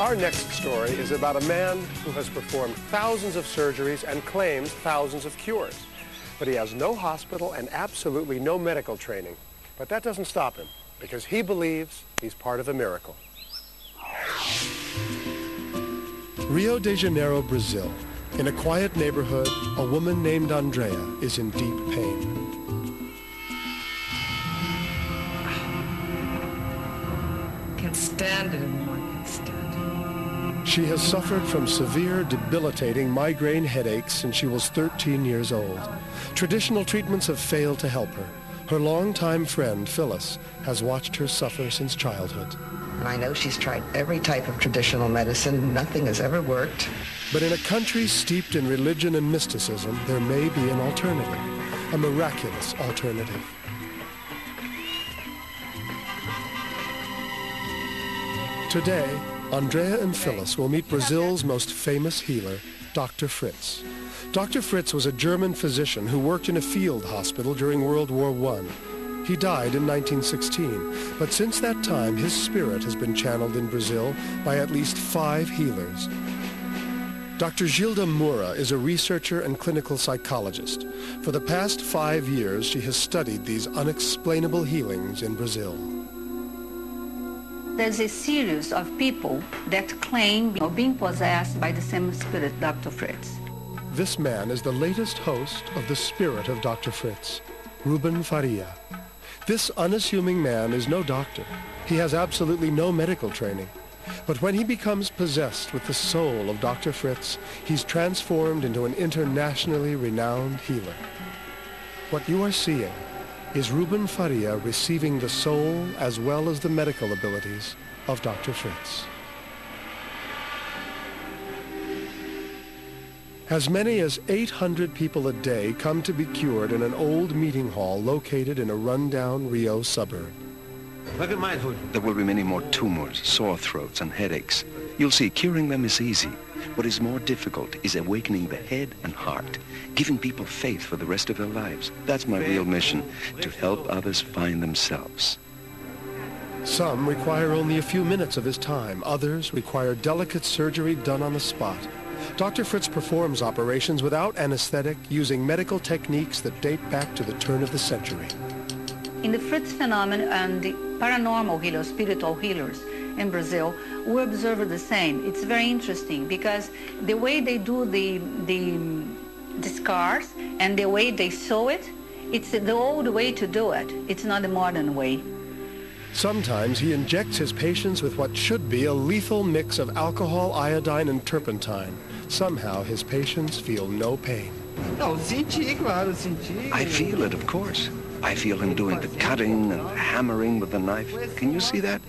Our next story is about a man who has performed thousands of surgeries and claims thousands of cures. But he has no hospital and absolutely no medical training. But that doesn't stop him, because he believes he's part of a miracle. Rio de Janeiro, Brazil. In a quiet neighborhood, a woman named Andrea is in deep pain. Can't stand it anymore. Can't stand it. She has suffered from severe, debilitating migraine headaches since she was 13 years old. Traditional treatments have failed to help her. Her longtime friend, Phyllis, has watched her suffer since childhood. And I know she's tried every type of traditional medicine. Nothing has ever worked. But in a country steeped in religion and mysticism, there may be an alternative, a miraculous alternative. Today, Andrea and Phyllis will meet Brazil's most famous healer, Dr. Fritz. Dr. Fritz was a German physician who worked in a field hospital during World War I. He died in 1916, but since that time, his spirit has been channeled in Brazil by at least 5 healers. Dr. Gilda Moura is a researcher and clinical psychologist. For the past 5 years, she has studied these unexplainable healings in Brazil. There's a series of people that claim being possessed by the same spirit, Dr. Fritz. This man is the latest host of the Spirit of Dr. Fritz, Ruben Faria. This unassuming man is no doctor. He has absolutely no medical training. But when he becomes possessed with the soul of Dr. Fritz, he's transformed into an internationally renowned healer. What you are seeing is Ruben Faria receiving the soul as well as the medical abilities of Dr. Fritz. As many as 800 people a day come to be cured in an old meeting hall located in a rundown Rio suburb. There will be many more tumors, sore throats, and headaches. You'll see curing them is easy. What is more difficult is awakening the head and heart, giving people faith for the rest of their lives. That's my real mission, to help others find themselves. Some require only a few minutes of his time. Others require delicate surgery done on the spot. Dr. Fritz performs operations without anesthetic, using medical techniques that date back to the turn of the century. In the Fritz phenomenon and the paranormal healers, spiritual healers in Brazil, we observe the same. It's very interesting because the way they do the scars and the way they sew it, it's the old way to do it. It's not the modern way. Sometimes he injects his patients with what should be a lethal mix of alcohol, iodine, and turpentine. Somehow his patients feel no pain. I feel it, of course. I feel him doing the cutting and hammering with the knife. Can you see that?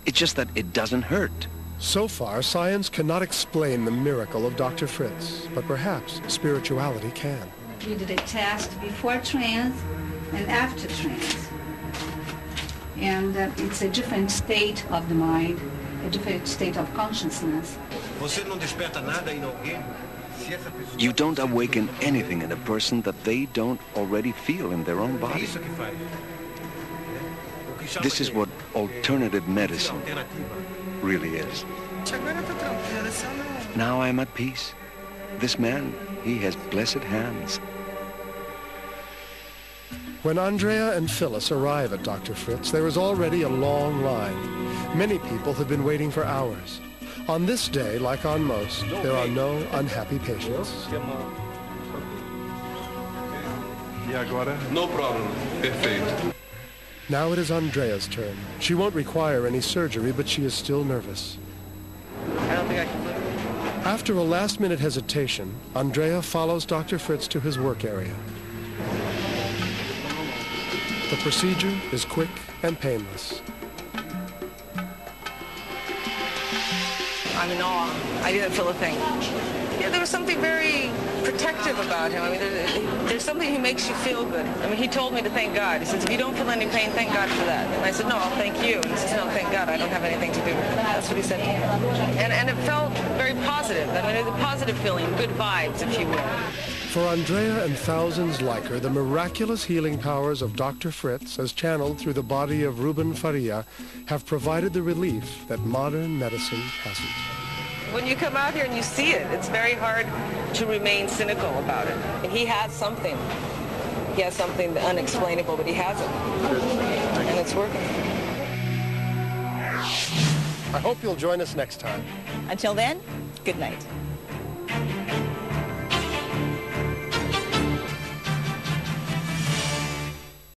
It's just that it doesn't hurt. So far, science cannot explain the miracle of Dr. Fritz, but perhaps spirituality can. We did a test before trance and after trance. And it's a different state of the mind, a different state of consciousness. You don't awaken anything in a person that they don't already feel in their own body. This is what alternative medicine really is. Now I'm at peace. This man, he has blessed hands. When Andrea and Phyllis arrive at Dr. Fritz, there is already a long line. Many people have been waiting for hours. On this day, like on most, there are no unhappy patients. No problem. Perfeito. Now it is Andrea's turn. She won't require any surgery, but she is still nervous. I don't think I can live. After a last-minute hesitation, Andrea follows Dr. Fritz to his work area. The procedure is quick and painless. I'm in awe. I didn't feel a thing. Yeah, there was something very protective about him. I mean, there's something he makes you feel good. I mean, he told me to thank God. He says, if you don't feel any pain, thank God for that. And I said, no, I'll thank you. And he says, no, thank God, I don't have anything to do with it. That's what he said to me. And it felt very positive. I mean, it was a positive feeling, good vibes, if you will. For Andrea and thousands like her, the miraculous healing powers of Dr. Fritz, as channeled through the body of Ruben Faria, have provided the relief that modern medicine hasn't. When you come out here and you see it, it's very hard to remain cynical about it. And he has something. He has something unexplainable, but he has it. And it's working. I hope you'll join us next time. Until then, good night.